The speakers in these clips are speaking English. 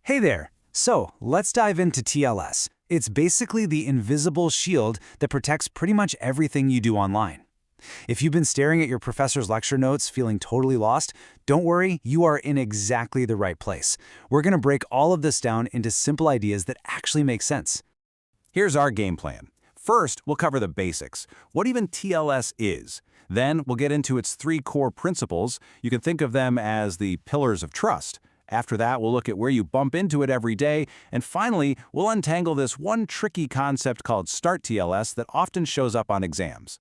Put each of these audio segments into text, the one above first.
Hey there! So, let's dive into TLS. It's basically the invisible shield that protects pretty much everything you do online. If you've been staring at your professor's lecture notes feeling totally lost, don't worry, you are in exactly the right place. We're going to break all of this down into simple ideas that actually make sense. Here's our game plan. First, we'll cover the basics, what even TLS is. Then, we'll get into its three core principles. You can think of them as the pillars of trust. After that, we'll look at where you bump into it every day. And finally, we'll untangle this one tricky concept called Start TLS that often shows up on exams.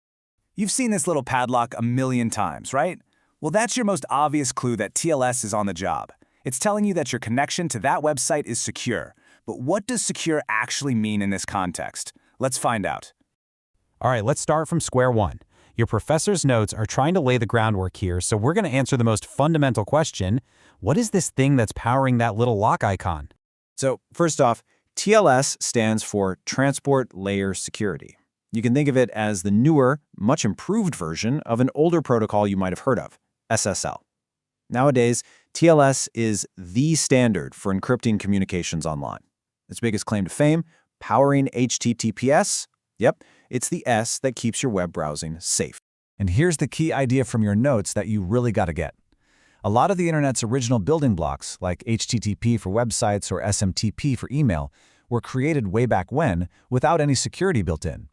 You've seen this little padlock a million times, right? Well, that's your most obvious clue that TLS is on the job. It's telling you that your connection to that website is secure. But what does secure actually mean in this context? Let's find out. All right, let's start from square one. Your professor's notes are trying to lay the groundwork here, so we're going to answer the most fundamental question. What is this thing that's powering that little lock icon? So first off, TLS stands for Transport Layer Security. You can think of it as the newer, much improved version of an older protocol you might have heard of, SSL. Nowadays, TLS is the standard for encrypting communications online. Its biggest claim to fame, powering HTTPS. Yep, it's the S that keeps your web browsing safe. And here's the key idea from your notes that you really got to get. A lot of the internet's original building blocks, like HTTP for websites or SMTP for email, were created way back when without any security built in.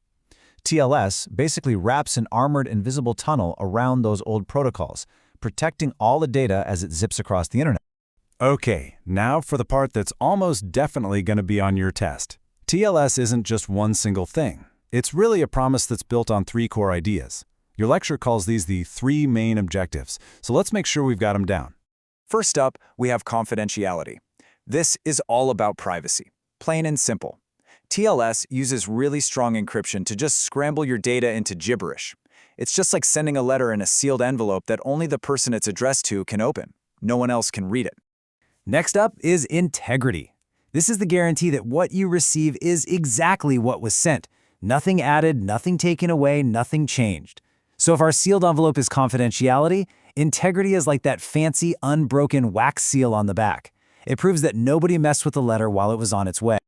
TLS basically wraps an armored invisible tunnel around those old protocols, protecting all the data as it zips across the internet. Okay, now for the part that's almost definitely going to be on your test. TLS isn't just one single thing. It's really a promise that's built on three core ideas. Your lecture calls these the three main objectives, so let's make sure we've got them down. First up, we have confidentiality. This is all about privacy, plain and simple. TLS uses really strong encryption to just scramble your data into gibberish. It's just like sending a letter in a sealed envelope that only the person it's addressed to can open. No one else can read it. Next up is integrity. This is the guarantee that what you receive is exactly what was sent. Nothing added, nothing taken away, nothing changed. So if our sealed envelope is confidentiality, integrity is like that fancy, unbroken wax seal on the back. It proves that nobody messed with the letter while it was on its way.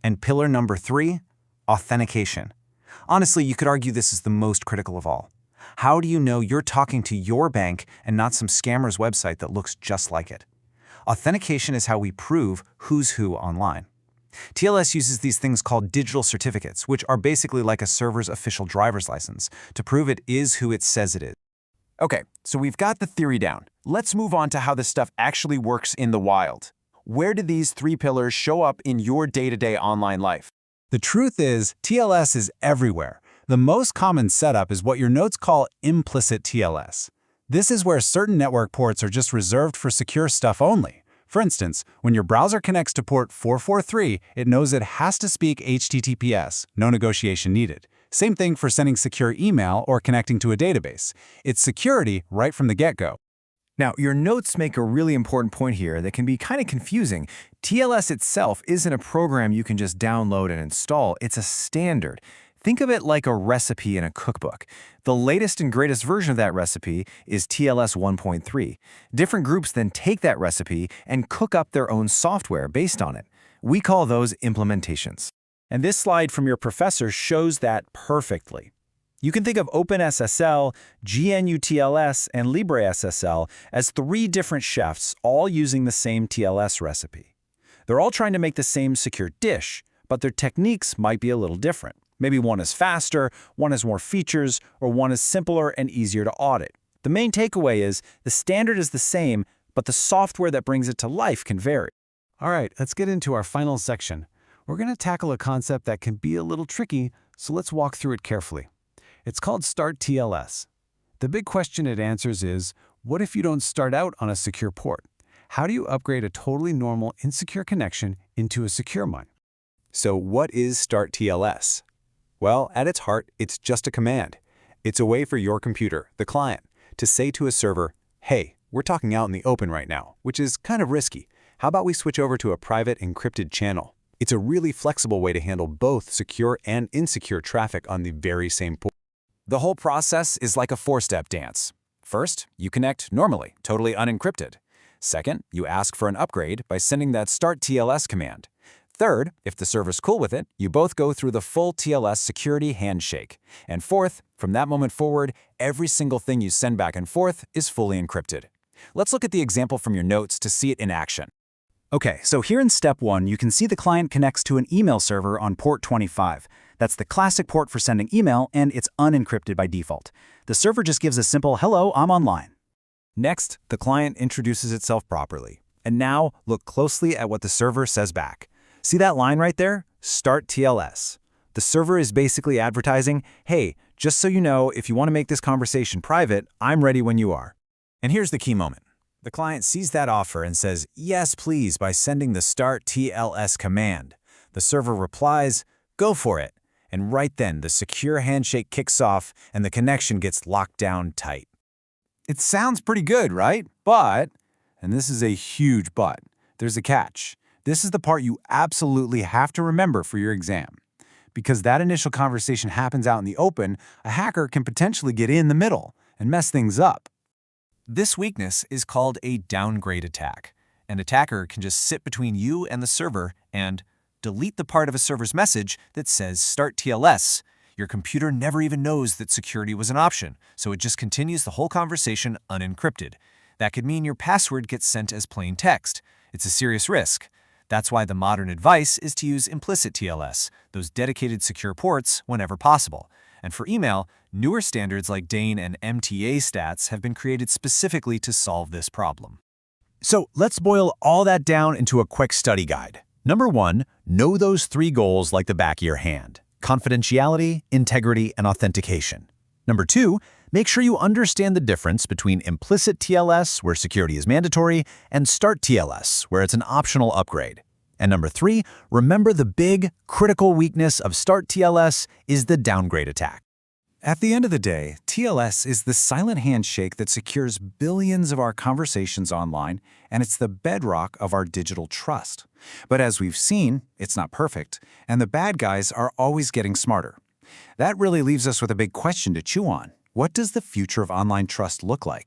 And pillar number 3, authentication. Honestly, you could argue this is the most critical of all. How do you know you're talking to your bank and not some scammer's website that looks just like it? Authentication is how we prove who's who online. TLS uses these things called digital certificates, which are basically like a server's official driver's license, to prove it is who it says it is. Okay, so we've got the theory down. Let's move on to how this stuff actually works in the wild. Where do these three pillars show up in your day-to-day online life? The truth is, TLS is everywhere. The most common setup is what your notes call implicit TLS. This is where certain network ports are just reserved for secure stuff only. For instance, when your browser connects to port 443, it knows it has to speak HTTPS, no negotiation needed. Same thing for sending secure email or connecting to a database. It's security right from the get-go. Now, your notes make a really important point here that can be kind of confusing. TLS itself isn't a program you can just download and install. It's a standard. Think of it like a recipe in a cookbook. The latest and greatest version of that recipe is TLS 1.3. Different groups then take that recipe and cook up their own software based on it. We call those implementations. And this slide from your professor shows that perfectly. You can think of OpenSSL, GNU-TLS, and LibreSSL as three different chefs all using the same TLS recipe. They're all trying to make the same secure dish, but their techniques might be a little different. Maybe one is faster, one has more features, or one is simpler and easier to audit. The main takeaway is the standard is the same, but the software that brings it to life can vary. All right, let's get into our final section. We're going to tackle a concept that can be a little tricky, so let's walk through it carefully. It's called Start TLS. The big question it answers is, what if you don't start out on a secure port? How do you upgrade a totally normal, insecure connection into a secure one? So what is Start TLS? Well, at its heart, it's just a command. It's a way for your computer, the client, to say to a server, hey, we're talking out in the open right now, which is kind of risky. How about we switch over to a private encrypted channel? It's a really flexible way to handle both secure and insecure traffic on the very same port. The whole process is like a four-step dance. First, you connect normally, totally unencrypted. Second, you ask for an upgrade by sending that Start TLS command. Third, if the server's cool with it, you both go through the full TLS security handshake. And fourth, from that moment forward, every single thing you send back and forth is fully encrypted. Let's look at the example from your notes to see it in action. Okay, so here in step 1, you can see the client connects to an email server on port 25. That's the classic port for sending email, and it's unencrypted by default. The server just gives a simple, "Hello, I'm online." Next, the client introduces itself properly. And now, look closely at what the server says back. See that line right there? Start TLS. The server is basically advertising, hey, just so you know, if you want to make this conversation private, I'm ready when you are. And here's the key moment. The client sees that offer and says, yes, please, by sending the Start TLS command. The server replies, go for it. And right then, the secure handshake kicks off and the connection gets locked down tight. It sounds pretty good, right? But, and this is a huge but, there's a catch. This is the part you absolutely have to remember for your exam. Because that initial conversation happens out in the open, a hacker can potentially get in the middle and mess things up. This weakness is called a downgrade attack. An attacker can just sit between you and the server and delete the part of a server's message that says Start TLS. Your computer never even knows that security was an option, so it just continues the whole conversation unencrypted. That could mean your password gets sent as plain text. It's a serious risk. That's why the modern advice is to use implicit TLS, those dedicated secure ports, whenever possible. And for email, newer standards like DANE and MTA stats have been created specifically to solve this problem. So let's boil all that down into a quick study guide. Number 1, know those 3 goals like the back of your hand: confidentiality, integrity, and authentication. Number 2, make sure you understand the difference between implicit TLS, where security is mandatory, and Start TLS, where it's an optional upgrade. And number 3, remember the big, critical weakness of Start TLS is the downgrade attack. At the end of the day, TLS is the silent handshake that secures billions of our conversations online, and it's the bedrock of our digital trust. But as we've seen, it's not perfect, and the bad guys are always getting smarter. That really leaves us with a big question to chew on. What does the future of online trust look like?